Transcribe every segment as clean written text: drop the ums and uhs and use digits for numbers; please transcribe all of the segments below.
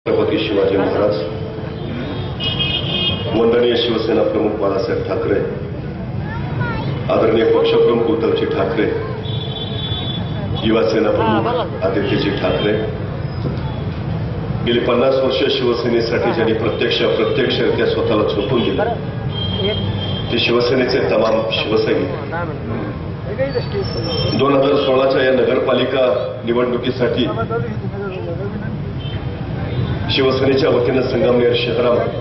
छत्रपती शिवाजी महाराज, वंदनीय शिवसेना प्रमुख बाळासाहेब ठाकरे, आदरणीय पक्षप्रमुख उद्धवजी ठाकरे, युवासेना प्रमुख आदित्यजी ठाकरे, गेली 50 वर्ष शिवसेनेसाठी ज्यांनी प्रत्यक्षरित्या स्वतःला झोकून दिलं ते शिवसेनेचे तमाम शिवसैनिक 2016च्या या नगरपालिका निवडणुकीसाठी शिवसेनेच्या वतीनं संगमनेर शहरामध्ये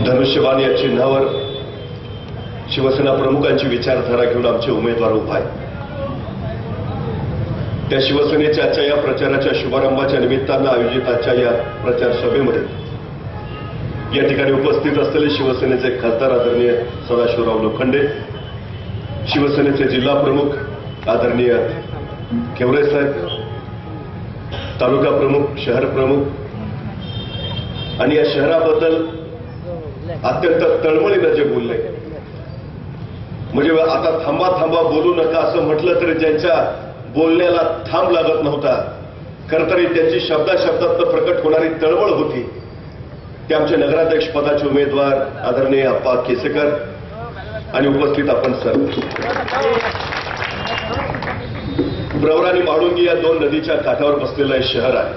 धनुष्यबाण या चिन्हावर शिवसेना प्रमुखांची विचारधारा घेऊन आमचे उमेदवार उभा आहेत. त्या शिवसेनेच्या आजच्या या प्रचाराच्या शुभारंभाच्या निमित्तानं आयोजित आजच्या या प्रचार सभेमध्ये या ठिकाणी उपस्थित असलेले शिवसेनेचे खासदार आदरणीय सदाशिवराव लोखंडे, शिवसेनेचे जिल्हा प्रमुख आदरणीय केवरे साहेब, तालुका प्रमुख, शहर प्रमुख आणि या शहराबद्दल अत्यंत तळमळीनं जे बोलले, म्हणजे आता थांबा थांबा बोलू नका असं म्हटलं तरी ज्यांच्या बोलण्याला थांब लागत नव्हता, खरं तरी त्यांची शब्दाशब्दात प्रकट होणारी तळमळ होती, ते आमचे नगराध्यक्ष पदाचे उमेदवार आदरणीय अप्पा केसेकर आणि उपस्थित आपण सर्व. प्रवरा आणि माळुंगी या 2 नदीच्या काठावर बसलेलं हे शहर आहे.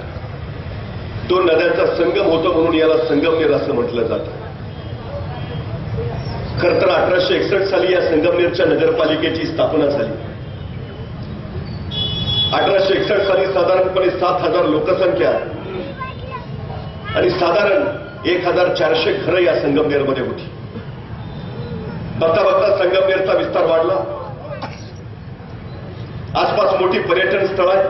2 नद्यांचा संगम होतो म्हणून याला संगमनेर असं म्हटलं जातं. खरं तर 1861 साली या संगमनेरच्या नगरपालिकेची स्थापना झाली. 1861 साली साधारणपणे 7,000 लोकसंख्या आणि साधारण 1,400 घरं या संगमनेरमध्ये होती. बघता बघता संगमनेरचा विस्तार वाढला. आसपास मोठी पर्यटन स्थळ आहे,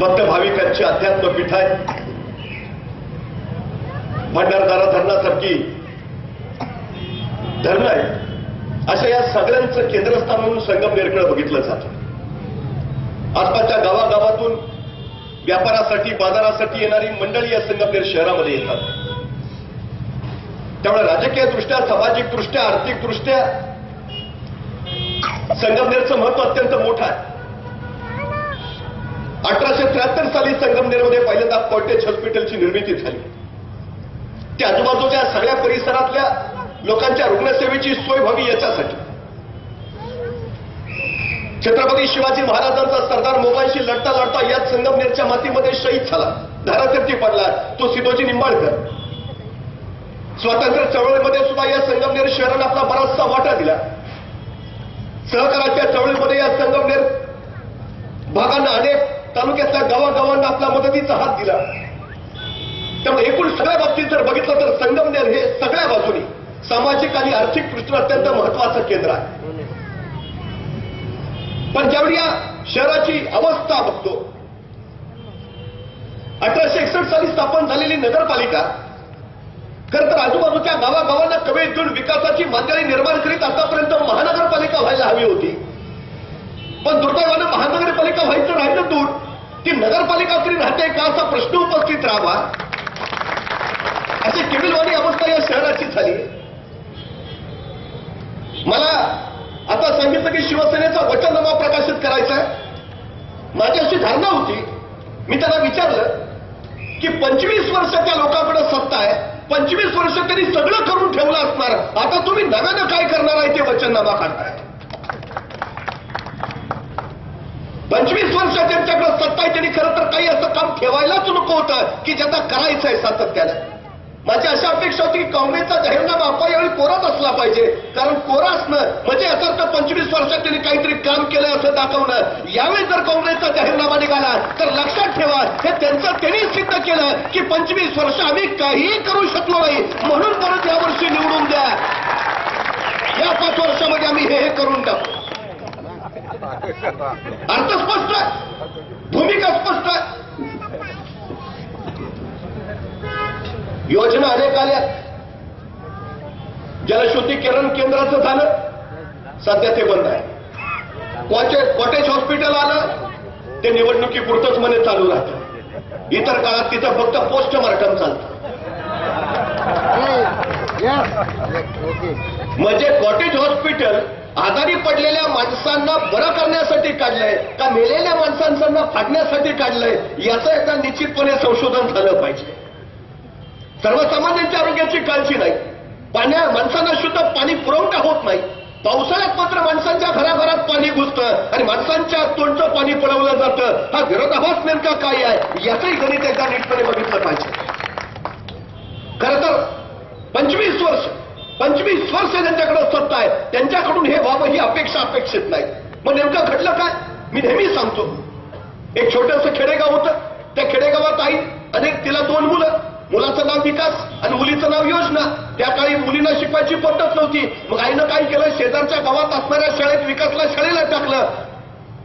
भक्त भाविकांची अध्यात्मपीठ आहे, भंडारदरा धरणासारखी धरणं आहे. अशा या सगळ्यांचं केंद्रस्थान म्हणून संगमनेरकडे बघितलं जातं. आसपासच्या गावागावातून व्यापारासाठी, बाजारासाठी येणारी मंडळी या संगमनेर शहरामध्ये येतात. त्यामुळे राजकीय दृष्ट्या, सामाजिक दृष्ट्या, आर्थिक दृष्ट्या संगमनेरचं महत्व अत्यंत मोठं आहे. 1873 साली संगमनेरमध्ये पहिल्यांदा कॉटेज हॉस्पिटलची निर्मिती झाली. त्या आजूबाजूच्या सगळ्या परिसरातल्या लोकांच्या रुग्णसेवेची सोय व्हावी याच्यासाठी छत्रपती शिवाजी महाराजांचा सरदार मोगलांशी लढता लढता याच संगमनेरच्या मातीमध्ये शहीद झाला, धारातीर्थी पडला, तो सिद्धोजी निंबाळकर. स्वातंत्र्य चळवळीमध्ये सुद्धा या संगमनेर शहरानं आपला बराचसा वाटा दिला. सहकाराच्या चळवळीमध्ये या संगमनेर भागांना, अनेक तालुक्यातल्या गावागावांना आपला मदतीचा हात दिला. त्यामुळे एकूण सगळ्या बाबतीत जर बघितलं तर संगमनेर हे सगळ्या बाजूनी सामाजिक आणि आर्थिक दृष्ट्या अत्यंत महत्वाचं केंद्र आहे. पण ज्यावेळी या शहराची अवस्था बघतो, 1861 साली स्थापन झालेली नगरपालिका खरं तर आजूबाजूच्या गावागावांना कवेत घेऊन विकासाची मांदियाळी निर्माण करीत आतापर्यंत महानगरपालिका व्हायला हवी होती. पण दुर्दैवानं महानगरपालिका व्हायचं राहिलं दूर, ती नगरपालिका तरी राहते का असा प्रश्न उपस्थित राहावा, अशी केविलवाणी अवस्था या शहराची झाली. मला आता सांगितलं की शिवसेनेचा वचननामा प्रकाशित करायचा आहे. माझी अशी धारणा होती, मी त्यांना विचारलं की 25 वर्षाच्या लोकांकडे सत्ता आहे, 25 वर्ष त्यांनी सगळं करून ठेवलं असणार, आता तुम्ही नव्यानं काय करणार आहे ते वचननामा काढताय. 25 वर्ष त्यांच्याकडे सत्ता आहे, त्यांनी खरं तर काही असं काम ठेवायलाच नको होतं की ज्याचा करायचं आहे सातत्यानं. माझी अशा अपेक्षा होती की काँग्रेसचा जाहीरनामा आपण यावेळी कोराच असला पाहिजे, कारण कोरा असणं म्हणजे याचा अर्थ 25 वर्षात त्यांनी काहीतरी काम केलं असं दाखवणं. यावेळी जर काँग्रेसचा जाहीरनामा निघाला तर लक्षात ठेवा, हे त्यांनी सिद्ध केलं की 25 वर्ष आम्ही काहीही करू शकलो नाही, म्हणून परत यावर्षी निवडून द्या. या 5 वर्षामध्ये आम्ही हे करून टाकू. अर्थ स्पष्ट आहे, भूमिका स्पष्ट आहे. योजना अनेक आल्या. जलशुद्धी किरण केंद्राचं झालं, सध्या ते बंद आहे. कॉटेज हॉस्पिटल आलं, ते निवडणुकीपुरतंच म्हणे चालू राहतं. इतर काळात तिथं फक्त पोस्टमार्टम चालतं. म्हणजे कॉटेज हॉस्पिटल आजारी पडलेल्या माणसांना बरं करण्यासाठी काढलंय का मेलेल्या माणसांना फाडण्यासाठी काढलंय याचं एकदा निश्चितपणे संशोधन झालं पाहिजे. सर्वसामान्यांच्या आरोग्याची काळजी नाही, माणसांना शुद्ध पाणी पुरवठा होत नाही. पावसाळ्यात मात्र माणसांच्या घराघरात पाणी घुसतं आणि माणसांच्या तोंडचं पाणी पळवलं जातं. हा विरोधाभास नेमका काय आहे याचंही गणित एकदा नीटपणे बघितलं पाहिजे. खरं तर 25 वर्ष ज्यांच्याकडे सत्ता आहे त्यांच्याकडून हे व्हावं ही अपेक्षा अपेक्षित नाही. मग नेमकं घडलं काय मी नेहमी सांगतो. एक छोटंसं खेडेगाव होतं. त्या खेडेगावात आई तिला 2 मुलं. मुलाचं नाव विकास आणि मुलीचं नाव योजना. त्या काळी मुलींना शिकवायची पद्धत नव्हती. मग आईनं काय केलं, शेजारच्या गावात असणाऱ्या शाळेत विकासला शाळेला टाकलं.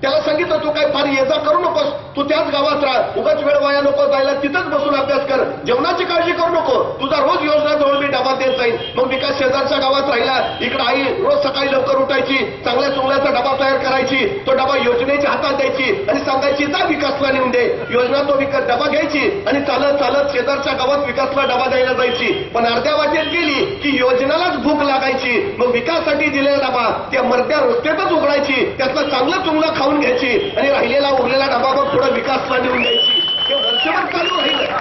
त्याला सांगितलं तू काय फार ये जा करू नकोस, तू त्याच गावात राहा, उगाच वेळ वाया नको जायला, तिथंच बसून अभ्यास कर, जेवणाची काळजी करू नको, तुझा रोज योजनाजवळ मी डबा देत जाईल. मग विकास शेजारच्या गावात राहिला. इकडे आई रोज सकाळी लवकर उठायची, चांगल्या चुंगल्याचा डबा तयार करायची, तो डबा योजनेच्या हातात द्यायची आणि सांगायची जा विकासला नेऊन दे. योजना तो डबा घ्यायची आणि चालत चालत शेजारच्या गावात विकासला डबा द्यायला जायची. पण अर्ध्या वाटेत गेली की योजनालाच भूक लागायची. मग विकासासाठी दिलेला डबा त्या मर्त्या रस्त्यातच उघडायची, त्यातलं चांगलं चुंगलं खाऊन घ्यायची आणि राहिलेला उरलेला डबा मग पुढे विकासला नेऊन द्यायची. हे वर्षभर चालू राहिलं.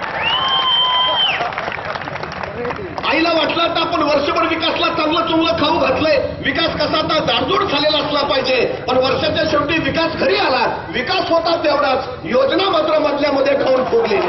आईला वाटलं तर आपण वर्षभर विकासला चांगलं चुंगलं खाऊ घातलंय, विकास कसा तर जाडजूड झालेला असला पाहिजे. पण वर्षाच्या शेवटी विकास घरी आला, विकास होता तेवढाच, योजना मात्र मधल्यामध्ये खाऊन फुगली.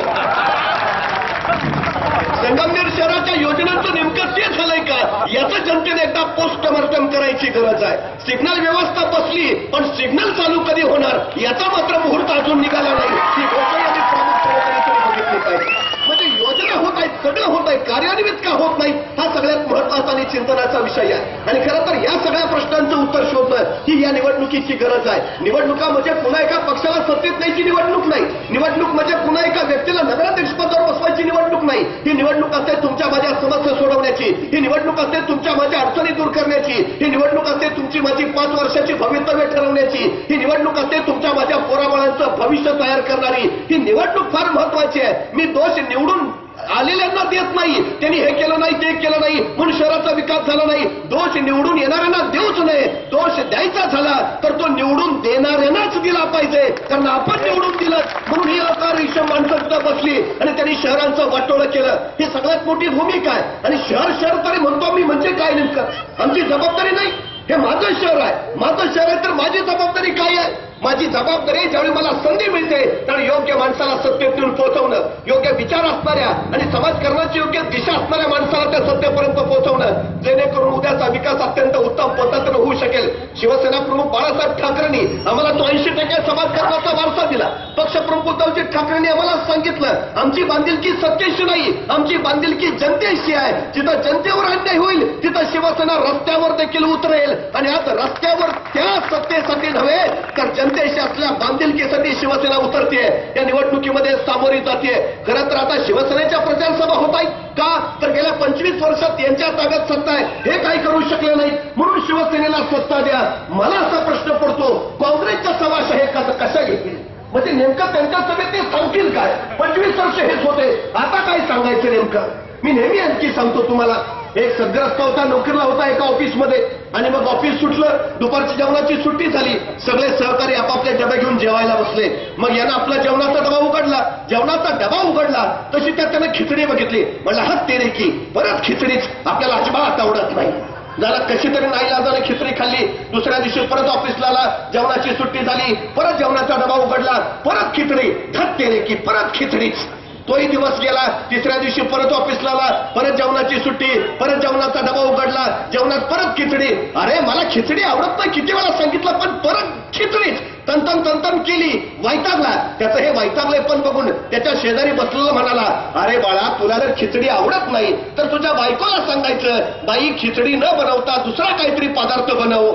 संगमनेर शहराच्या योजनांचं नेमकं ते झालंय का याचं जनतेने एकदा पोस्टमॉर्टम करायची गरज आहे. सिग्नल व्यवस्था बसली पण सिग्नल चालू कधी होणार याचा मात्र मुहूर्त अजून निघाला नाही. ही गोष्ट यांनी प्रामुख्याने बघितली पाहिजे. म्हणजे योजना होत आहेत, सगळं होत आहे, कार्यान्वित का होत नाही हा सगळ्यात महत्वाचा आणि चिंतनाचा विषय आहे. आणि खरं तर या सगळ्या प्रश्नांचं उत्तर शोधणं ही या निवडणुकीची गरज आहे. निवडणुका म्हणजे पुन्हा एका पक्षाला सत्तेत न्यायची निवडणूक नाही. निवडणूक म्हणजे पुन्हा एका व्यक्तीला नगराध्यक्ष पदावर बसवायची निवडणूक नाही. ही निवडणूक असते तुमच्या माझ्या समस्या सोडवण्याची, ही निवडणूक असते तुमच्या माझ्या अडचणी दूर करण्याची, ही निवडणूक असते तुमची माझी 5 वर्षाची भवितव्य ठरवण्याची, ही निवडणूक असते तुमच्या माझ्या पोराबाळांचं भविष्य तयार करणारी. ही निवडणूक फार महत्वाची आहे. मी दोष निवडून आलेल्यांना देत नाही, त्यांनी हे केलं नाही ते केलं नाही म्हणून शहराचा विकास झाला नाही. दोष निवडून येणाऱ्यांना देऊच नये. दोष द्यायचा झाला तर तो निवडून देणाऱ्यांनाच दिला पाहिजे. कारण आपण निवडून दिलं म्हणून ही अकार्यक्षम माणसं सुद्धा बसली आणि त्यांनी शहरांचं वाटोळं केलं. ही सगळ्यात मोठी भूमिका आहे. आणि शहर तरी म्हणतो मी, म्हणजे काय नेमकं आमची जबाबदारी नाही. हे माझं शहर आहे, माझं शहर आहे तर माझी जबाबदारी काय आहे. माझी जबाबदारी ज्यावेळी मला संधी मिळते त्यावेळी योग्य माणसाला सत्तेत नेऊन पोहोचवणं, योग्य विचार असणाऱ्या आणि समाजकारणाची योग्य दिशा असणाऱ्या माणसाला त्या सत्तेपर्यंत पोहोचवणं, जेणेकरून उद्याचा विकास अत्यंत उत्तम पद्धतीनं होऊ शकेल. शिवसेना प्रमुख बाळासाहेब ठाकरेंनी आम्हाला तो 80% समाजकारणाचा वारसा दिला. पक्षप्रमुख उद्धवजी ठाकरेंनी आम्हाला सांगितलं आमची बांधिलकी सत्तेशी नाही, आमची बांधिलकी जनतेशी आहे. जिथं जनतेवर अन्याय होईल तिथं शिवसेना रस्त्यावर देखील उतरेल. आणि आज रस्त्यावर त्या सत्तेसाठी नव्हे तर जनतेशी असल्या बांधिलकीसाठी शिवसेना उतरते, या निवडणुकीमध्ये सामोरी जाते. खरं तर आता शिवसेनेच्या प्रचार सभा होत आहेत का तर गेल्या 25 वर्षात यांच्या ताब्यात सत्ता आहे, हे काही करू शकले नाही म्हणून शिवसेनेला सत्ता द्या. मला असा प्रश्न पडतो काँग्रेसच्या सभाशा हे कशा घेतील. म्हणजे नेमकं त्यांच्या सभेत ते सांगतील काय. 25 वर्ष हेच होते, आता काय सांगायचं नेमकं. मी नेहमी आणखी सांगतो तुम्हाला. एक सद्ग्रस्त होता, नोकरीला होता एका ऑफिसमध्ये आणि मग ऑफिस सुटलं, दुपारची जेवणाची सुट्टी झाली, सगळे सहकारी आपापले डबे घेऊन जेवायला बसले. मग यानं आपला जेवणाचा डबा उघडला. जेवणाचा डबा उघडला तशी त्यानं खिचडी बघितली. म्हणलं हा तेरे की परत खिचडीच, आपल्याला अजिबात आवडत नाही. जरा कशी तरी नाईलाजाने खिचडी खाल्ली. दुसऱ्या दिवशी परत ऑफिसला आला, जेवणाची सुट्टी झाली, परत जेवणाचा डबा उघडला, परत खिचडी, धत तेरे की परत खिचडीच. तोही दिवस गेला. तिसऱ्या दिवशी परत ऑफिसला आला, परत जेवणाची सुट्टी, परत जेवणाचा डबा उघडला, जेवणात परत खिचडी. अरे मला खिचडी आवडत नाही, किती वेळा सांगितलं पण परत खिचडीच. तंतन केली, वैतागला. त्याचं हे वैतागले पण बघून त्याच्या शेजारी बसलेला म्हणाला अरे बाळा तुला जर खिचडी आवडत नाही तर तुझ्या बायकोला सांगायचं बाई खिचडी न बनवता दुसरा काहीतरी पदार्थ बनव.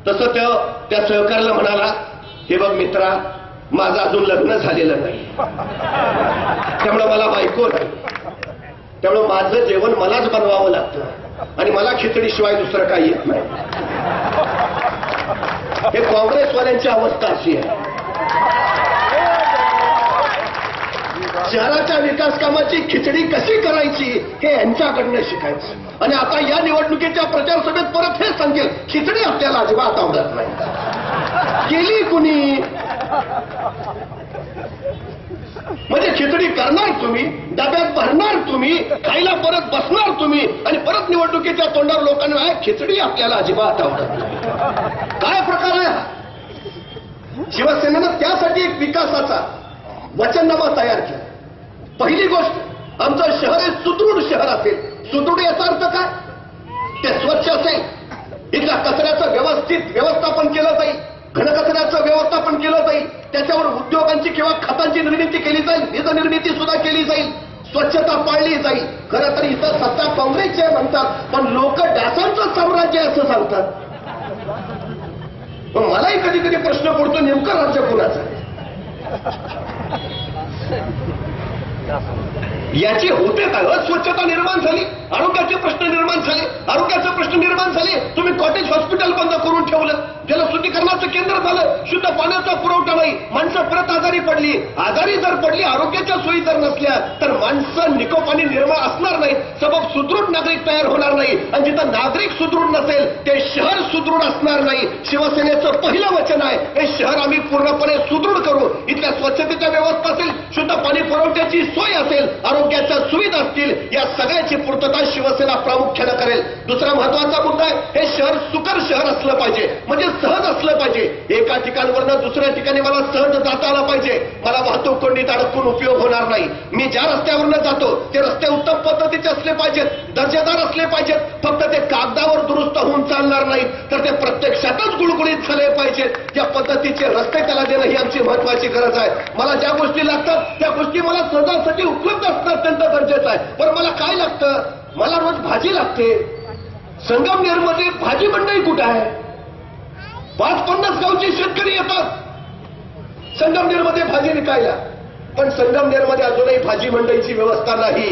तसं त्या सहकार्याला म्हणाला हे बघ मित्रा माझं अजून लग्न झालेलं नाही, त्यामुळे मला बायको नाही, त्यामुळे माझं जेवण मलाच बनवावं लागतं आणि मला खिचडीशिवाय दुसरं काही येत नाही. हे काँग्रेसवाल्यांची अवस्था अशी आहे. शहराच्या विकास कामाची खिचडी कशी करायची हे यांच्याकडनं शिकायचं. आणि आता या निवडणुकीच्या प्रचार सभेत परत हे सांगेल, खिचडी आपल्याला अजिबात आवडत नाही. केली कुणी? म्हणजे खिचडी करणार तुम्ही, डब्यात भरणार तुम्ही, खायला परत बसणार तुम्ही, आणि परत निवडणुकीच्या तोंडावर लोकांना खिचडी आपल्याला अजिबात आवडत नाही. काय प्रकार आहे? शिवसेनेनं त्यासाठी एक विकासाचा वचननामा तयार केला. पहिली गोष्ट, आमचं शहर हे सुदृढ शहर असेल. सुदृढ याचा अर्थ काय? ते स्वच्छ असेल, इथल्या कचऱ्याचं व्यवस्थित व्यवस्थापन केलं जाईल, घनकचऱ्याचं व्यवस्थापन केलं जाईल, त्याच्यावर उद्योगांची किंवा खतांची निर्मिती केली जाईल, वीज निर्मिती सुद्धा केली जाईल, स्वच्छता पाळली जाईल. खरं तर इथं सत्ता काँग्रेसचे म्हणतात, पण लोक डासांचं साम्राज्य असं सांगतात. पण मलाही कधी कधी प्रश्न पडतो, नेमकं राज्य कोणाचं आहे? याची होते काय? अस्वच्छता निर्माण झाली, आरोग्याचे प्रश्न निर्माण झाले, आरोग्याचे प्रश्न निर्माण झाले. तुम्ही कॉटेज हॉस्पिटल बंद करून ठेवलं, जलशुद्धीकरणाचं केंद्र झालं, शुद्ध पाण्याचा पुरवठा नाही, माणसं परत आजारी पडली. आजारी जर पडली, आरोग्याच्या सोयी जर नसल्या तर माणसं निकोपानी निर्माण असणार नाही, सबब सुदृढ नागरिक तयार होणार नाही. आणि जिथं नागरिक सुदृढ नसेल ते शहर सुदृढ असणार नाही. शिवसेनेचं पहिलं वचन आहे, हे शहर आम्ही पूर्णपणे सुदृढ करू. इथल्या स्वच्छतेच्या व्यवस्था असेल, शुद्ध पाणी पुरवठ्याची सोय असेल, आरोग्याच्या सुविधा असतील, या सगळ्याची पूर्तता शिवसेना प्रामुख्यानं करेल. दुसरा महत्वाचा मुद्दा आहे, हे शहर सुकर शहर असलं पाहिजे, म्हणजे सहज असलं पाहिजे. एका ठिकाणवरनं दुसऱ्या ठिकाणी मला सहज जाता आलं पाहिजे, मला वाहतूक कोंडीत अडकून उपयोग होणार नाही. मी ज्या रस्त्यावरनं जातो ते रस्ते उत्तम पद्धतीचे असले पाहिजेत, दर्जेदार असले पाहिजेत. फक्त ते कागदावर दुरुस्त होऊन चालणार नाही, तर ते प्रत्यक्षातच गुळगुळीत झाले पाहिजेत. ज्या पद्धतीचे रस्ते त्याला देणं ही आमची महत्वाची गरज आहे. मला ज्या गोष्टी लागतात त्या गोष्टी मला सहजासाठी उपलब्ध असणं अत्यंत गरजेचं आहे. पण मला काय लागतं? मला रोज भाजी लागते. संगमनेरमध्ये भाजी मंडई कुठे आहे? 5-50 गावचे शेतकरी येतात संगमनेरमध्ये भाजी विकायला, पण संगमनेरमध्ये अजूनही भाजी मंडईची व्यवस्था नाही.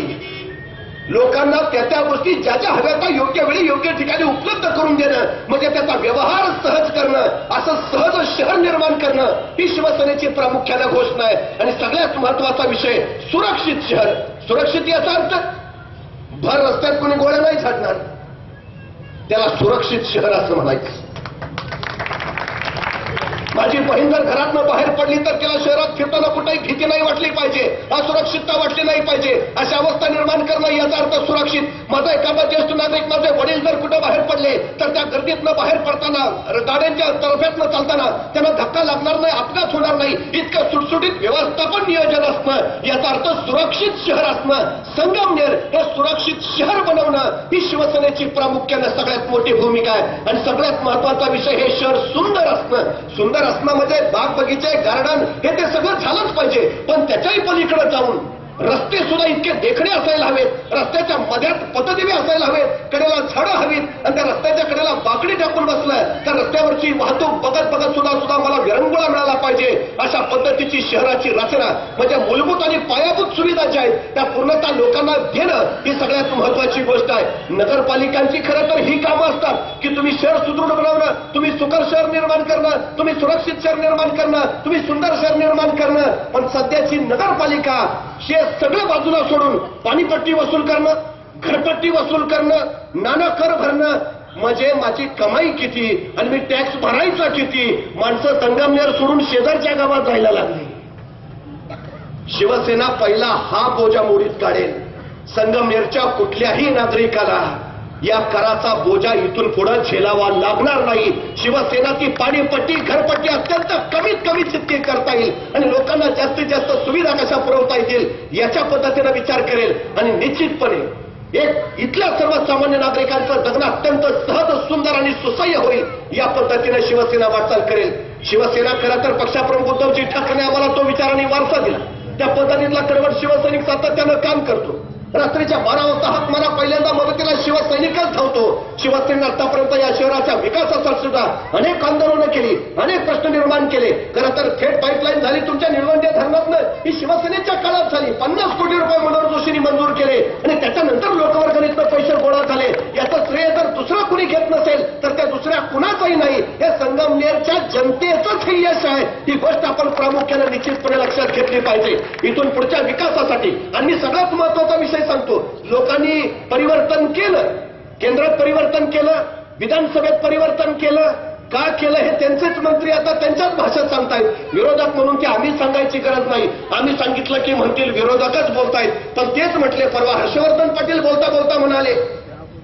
लोकांना त्या गोष्टी ज्या ज्या हव्या त्या योग्य वेळी योग्य ठिकाणी उपलब्ध करून देणं, म्हणजे त्याचा व्यवहार सहज करणं, असं सहज शहर निर्माण करणं ही शिवसेनेची प्रामुख्याने घोषणा आहे. आणि सगळ्यात महत्वाचा विषय सुरक्षित शहर. सुरक्षित याचा अर्थ भर रस्त्यात कोणी गोळ्या नाही झाडणार, त्याला सुरक्षित शहर असं म्हणायचं. माझी बहीण जर घरातनं बाहेर पडली तर तिला शहरात फिरताना कुठेही भीती नाही वाटली पाहिजे, असुरक्षितता वाटली नाही पाहिजे, अशा अवस्था निर्माण करणं याचा अर्थ सुरक्षित. माझा एखादा ज्येष्ठ नागरिक, माझे वडील जर कुठे बाहेर पडले तर त्या गर्दीतनं बाहेर पडताना, गाड्यांच्या तर्फ्यातनं चालताना त्यांना धक्का लागणार नाही, अपघात होणार नाही, इतकं सुटसुटीत व्यवस्थापन नियोजन असणं याचा अर्थ सुरक्षित शहर असणं. संगमनेर हे सुरक्षित शहर बनवणं ही शिवसेनेची प्रामुख्याने सगळ्यात मोठी भूमिका आहे. आणि सगळ्यात महत्वाचा विषय, हे शहर सुंदर असणं. सुंदर असणं म्हणजे बाग बगीचे, गार्डन हे ते सगळं झालंच पाहिजे, पण त्याच्याही पलीकडे जाऊन रस्ते सुद्धा इतके देखणे असायला हवेत, रस्त्याच्या मध्यात पथदिवे असायला हवेत, कडेला झाडं हवीत, आणि त्या रस्त्याच्या कडेला बाकडी टाकून बसलं तर रस्त्यावरची वाहतूक बघत बघत सुद्धा मला विरंगुळा मिळाला पाहिजे. अशा पद्धतीची शहराची रचना, म्हणजे मूलभूत आणि पायाभूत सुविधा ज्या आहेत त्या पूर्णतः लोकांना देणं ही सगळ्यात महत्वाची गोष्ट आहे. नगरपालिकांची खरं तर ही कामं असतात की तुम्ही शहर सुदृढ बनवणं, तुम्ही सुकर शहर निर्माण करणं, तुम्ही सुरक्षित शहर निर्माण करणं, तुम्ही सुंदर शहर निर्माण करणं. पण सध्याची नगरपालिका हे सगळं बाजूला सोडून पाणीपट्टी वसूल करणं, घरपट्टी वसूल करणं, नाना कर भरणं, म्हणजे माझी कमाई किती आणि मी टॅक्स भरायचा किती. माणसं संगमनेर सोडून शेजारच्या गावात जायला लागली. शिवसेना पहिला हा बोजा मोडीत काढेल. संगमनेरच्या कुठल्याही नागरिकाला या कराचा बोजा इथून पुढे झेलावा लागणार नाही. शिवसेना ती पाणीपट्टी, घरपट्टी अत्यंत कमीत कमी जितकी करता येईल आणि लोकांना जास्तीत जास्त सुविधा कशा पुरवता येतील याच्या पद्धतीने विचार करेल. आणि निश्चितपणे एक इथल्या सर्वसामान्य नागरिकांचं जगणं अत्यंत सहज, सुंदर आणि सुसह्य होईल या पद्धतीने शिवसेना वाटचाल करेल. शिवसेना खरं तर पक्षप्रमुख उद्धवजी ठाकरे आम्हाला तो विचार आणि वारसा दिला, त्या पद्धतीतला कडवट शिवसैनिक सातत्यानं काम करतो. रात्रीच्या 12 वाजता हाक मारा, पहिल्यांदा मदतीला शिवसैनिकच धावतो. शिवसेनेनं आतापर्यंत या शहराच्या विकासासाठी सुद्धा अनेक आंदोलनं केली, अनेक प्रश्न निर्माण केले. खरं तर थेट पाईपलाईन झाली तुमच्या निळवंडे धरणातनं, ही शिवसेनेच्या काळात झाली. 50 कोटी रुपये मनोहर जोशींनी मंजूर केले आणि त्याच्यानंतर लोकवर्गणीतनं पैसे गोळा झाले. याचं श्रेय जर दुसरं कुणी घेत नसेल तर त्या दुसऱ्या कुणाचंही नाही, हे संगमनेरच्या जनतेचंच हे यश आहे. ही गोष्ट आपण प्रामुख्याने निश्चितपणे लक्षात घेतली पाहिजे. इथून पुढच्या विकासासाठी आणि सगळ्यात महत्वाचा विषय सांगतो, लोकांनी परिवर्तन केलं, केंद्रात परिवर्तन केलं, विधानसभेत परिवर्तन केलं. का केलं हे त्यांचेच मंत्री आता त्यांच्याच भाषेत सांगतायत. विरोधक म्हणून की आम्ही सांगायची गरज नाही, आम्ही सांगितलं की म्हणतील विरोधकच बोलतायत. पण तेच म्हटले परवा हर्षवर्धन पाटील बोलता बोलता म्हणाले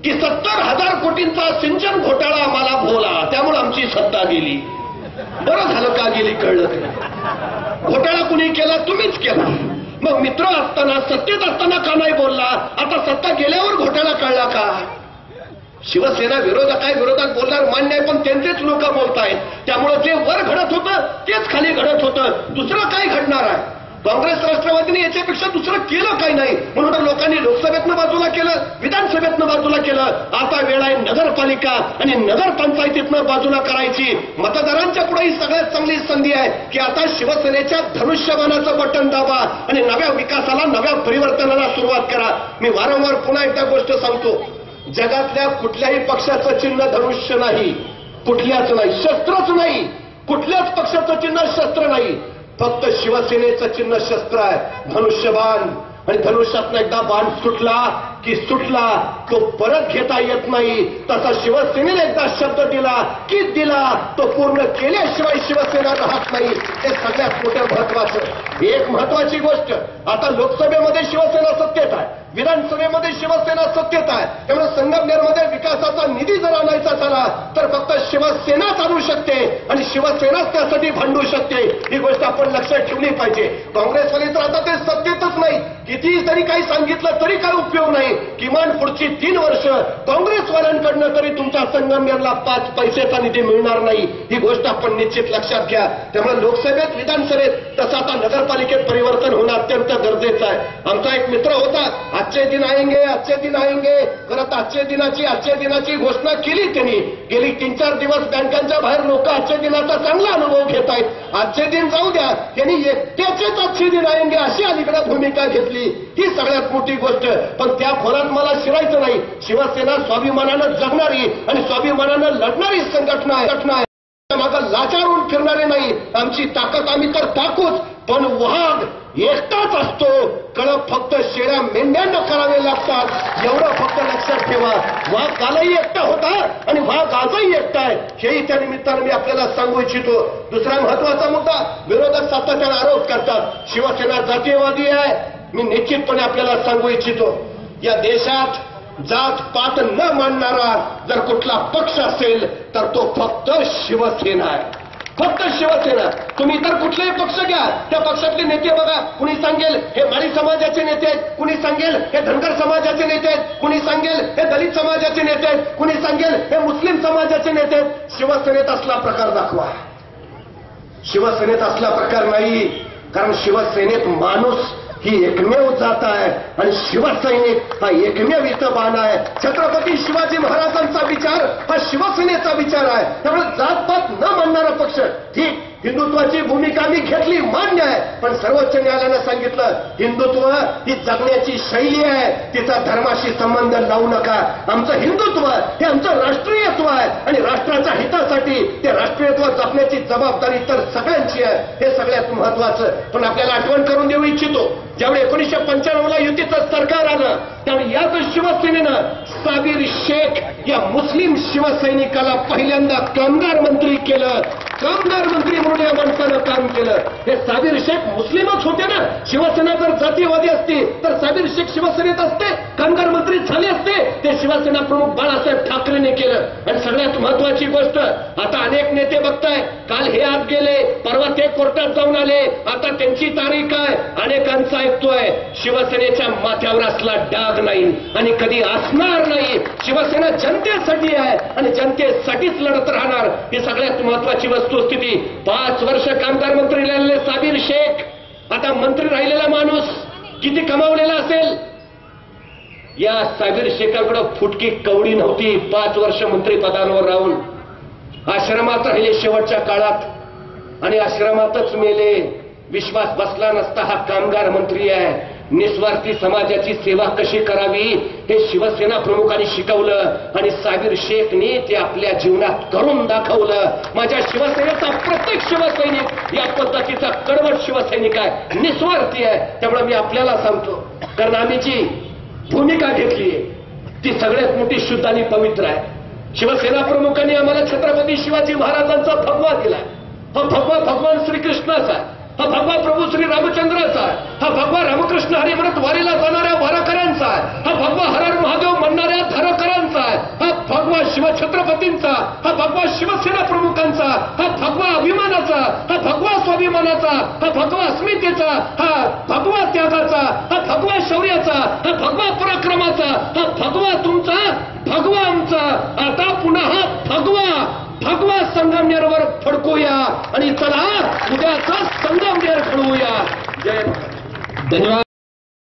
की 70,000 कोटींचा सिंचन घोटाळा आम्हाला भोवला, त्यामुळे आमची सत्ता गेली. बरं झालं का गेली कळलं नाही. घोटाळा कुणी केला? तुम्हीच केला. मग मित्र असताना, सत्तेत असताना का नाही बोलला? आता सत्ता गेल्यावर घोटाळा कळला का? शिवसेना विरोधक आहे, विरोधात बोलणार मान्य आहे, पण त्यांचेच लोक बोलतायत. त्यामुळे जे वर घडत होतं तेच खाली घडत होतं. दुसरं काय घडणार आहे? काँग्रेस राष्ट्रवादीने याच्यापेक्षा दुसरं केलं काही नाही. म्हणून लोकांनी लोकसभेतनं बाजूला केलं, विधानसभेतनं बाजूला केलं. आता वेळ आहे नगरपालिका आणि नगरपंचायतीतनं बाजूला करायची. मतदारांच्या पुढे ही सगळ्यात चांगली संधी आहे की आता शिवसेनेच्या धनुष्यबाणाचं बटन दाबा आणि नव्या विकासाला, नव्या परिवर्तनाला सुरुवात करा. मी वारंवार पुन्हा एकदा गोष्ट सांगतो, जगातल्या कुठल्याही पक्षाचं चिन्ह धनुष्य नाही, कुठल्याच नाही, शस्त्रच नाही. कुठल्याच पक्षाचं चिन्ह शस्त्र नाही, फक्त शिवसेनेचं चिन्ह शस्त्र आहे, धनुष्यबाण. आणि धनुष्यातनं एकदा बाण सुटला की सुटला, तो परत घेता येत नाही. तसा शिवसेनेने एकदा शब्द दिला की दिला, तो पूर्ण केल्याशिवाय शिवसेना राहत नाही. हे सगळ्यात मोठं महत्वाचं. एक महत्वाची गोष्ट, आता लोकसभेमध्ये शिवसेना सत्तेत आहे, विधानसभेमध्ये शिवसेना सत्तेत आहे. त्यामुळे संगमनेरमध्ये विकासाचा निधी जर आणायचा झाला तर फक्त शिवसेनाच आणू शकते आणि शिवसेनाच त्यासाठी भांडू शकते. ही गोष्ट आपण लक्षात ठेवली पाहिजे. काँग्रेसवाले तर आता ते सत्तेतच नाही, कितीही तरी काही सांगितलं तरी काय उपयोग नाही. किमान पुढची 3 वर्ष काँग्रेसवाल्यांकडनं तरी तुमच्या संगमनेरला 5 पैशाचा निधी मिळणार नाही. ही गोष्ट आपण निश्चित लक्षात घ्या. त्यामुळे लोकसभेत, विधानसभेत तसं आता नगरपालिकेत परिवर्तन होणं अत्यंत गरजेचं आहे. आमचा एक मित्र होता, आजचे दिन आएंगे, आजचे दिन आएंगे करत आजच्या दिनाची घोषणा केली त्यांनी. गेली 3-4 दिवस बँकांच्या बाहेर लोक आजच्या दिनाचा चांगला अनुभव घेत आहेत. आजचे दिन जाऊ द्या, त्यांनी एकट्याचेच आजचे दिन आएंगे अशी अलीकडे भूमिका घेतली. ही सगळ्यात मोठी गोष्ट. पण त्या खोलात मला शिरायचं नाही. शिवसेना स्वाभिमानानं जगणारी आणि स्वाभिमानानं लढणारी संघटना आहे. मागं लाचारून फिरणारे नाही. आमची ताकद आम्ही तर टाकूच, पण वाघ एकटाच असतो. कळप फक्त शेळ्या मेंढ्यांना करावे लागतात, एवढं फक्त लक्षात ठेवा. वाघ कालही एकटा होता आणि वाघ आजही एकटा आहे, हेही त्या निमित्तानं मी आपल्याला सांगू इच्छितो. दुसरा महत्वाचा मुद्दा, विरोधक सातत्याने आरोप करतात शिवसेना जातीयवादी आहे. मी निश्चितपणे आपल्याला सांगू इच्छितो, या देशात जात पात न मानणारा जर कुठला पक्ष असेल तर तो फक्त शिवसेना आहे, फक्त शिवसेना. तुम्ही इतर कुठलेही पक्ष घ्या, त्या पक्षातले नेते बघा, कुणी सांगेल हे माळी समाजाचे नेते आहेत, कुणी सांगेल हे धनगर समाजाचे नेते आहेत, कुणी सांगेल हे दलित समाजाचे नेते आहेत, कुणी सांगेल हे मुस्लिम समाजाचे नेते आहेत. शिवसेनेत असला प्रकार दाखवा. शिवसेनेत असला प्रकार नाही, कारण शिवसेनेत माणूस ही एकमेव जात आहे आणि शिवसैनिक हा एकमेव इथं बाण आहे. छत्रपती शिवाजी महाराजांचा विचार हा शिवसेनेचा विचार आहे. त्यामुळे जातपात न मानणारा पक्ष, ठीक, हिंदुत्वाची भूमिका मी घेतली, मान्य आहे, पण सर्वोच्च न्यायालयानं सांगितलं हिंदुत्व ही जगण्याची शैली आहे, तिचा धर्माशी संबंध लावू नका. आमचं हिंदुत्व हे आमचं राष्ट्रीयत्व आहे आणि राष्ट्राच्या हितासाठी ते राष्ट्रीयत्व जपण्याची जबाबदारी तर सगळ्यांची आहे. हे सगळ्यात महत्वाचं. पण आपल्याला आठवण करून देऊ इच्छितो, ज्यावेळी 1995ला युतीचं सरकार आलं त्यावेळी याच शिवसेनेनं साबीर शेख या मुस्लिम शिवसैनिकाला पहिल्यांदा कामगार मंत्री केलं. कामगार मंत्री म्हणून या माणसानं काम केलं. हे साबीर शेख मुस्लिमच होते ना. शिवसेना जर जातीयवादी असती तर साबीर शेख शिवसेनेत असते, कामगार मंत्री झाले असते. ते शिवसेना प्रमुख बाळासाहेब ठाकरेंनी केलं. आणि सगळ्यात महत्वाची गोष्ट, आता अनेक नेते बघताय, काल हे आत गेले, परवा ते कोर्टात जाऊन आले, आता त्यांची तारीख आहे. अनेकांचा ऐकतोय शिवसेनेच्या माथ्यावर असला डाग नाही आणि कधी असणार नाही. शिवसेना जनतेसाठी आहे आणि जनतेसाठीच लढत राहणार. ही सगळ्यात महत्वाची वस्तुस्थिती. 5 वर्ष कामगार मंत्री राहिलेले साबीर शेख, आता मंत्री राहिलेला माणूस किती कमावलेला असेल? या साबीर शेखाकडे फुटकी कवडी नव्हती. 5 वर्ष मंत्रिपदांवर राहून आश्रमात राहिले शेवटच्या काळात आणि आश्रमातच मेले. विश्वास बसला नसता. हा कामगार मंत्री आहे. निस्वार्थी समाजाची सेवा कशी करावी हे शिवसेना प्रमुखांनी शिकवलं आणि साबीर शेखने ते आपल्या जीवनात करून दाखवलं. माझ्या शिवसेनेचा प्रत्येक शिवसैनिक या पद्धतीचा कडवट शिवसैनिक आहे, निस्वार्थी आहे. त्यामुळे मी आपल्याला सांगतो, कारण आम्ही जी भूमिका घेतली ती सगळ्यात मोठी शुद्ध आणि पवित्र आहे. शिवसेना प्रमुखांनी आम्हाला छत्रपती शिवाजी महाराजांचा भगवा दिलाय. हा भगवा भगवान श्रीकृष्णाचा आहे. हा भगवा प्रभू श्री रामचंद्राचा आहे. हा भगवा रामकृष्ण हरी म्हणत वारीला जाणाऱ्या वारकऱ्यांचा आहे. हा भगवा हर हर महादेव म्हणणाऱ्या धारकऱ्यांचा आहे. हा भगवा शिवछत्रपतींचा, हा भगवा शिवसेना प्रमुखांचा, हा भगवा अभिमानाचा, हा भगवा स्वाभिमानाचा, हा भगवा अस्मितेचा, हा भगवा त्यागाचा, हा भगवा शौर्याचा, हा भगवा पराक्रमाचा, हा भगवा तुमचा, भगवा आमचा. आता पुन्हा हा भगवा संगमनेरवर फडकूया आणि चला उद्याचा संगमनेर घडवूया. जय महाराज. धन्यवाद.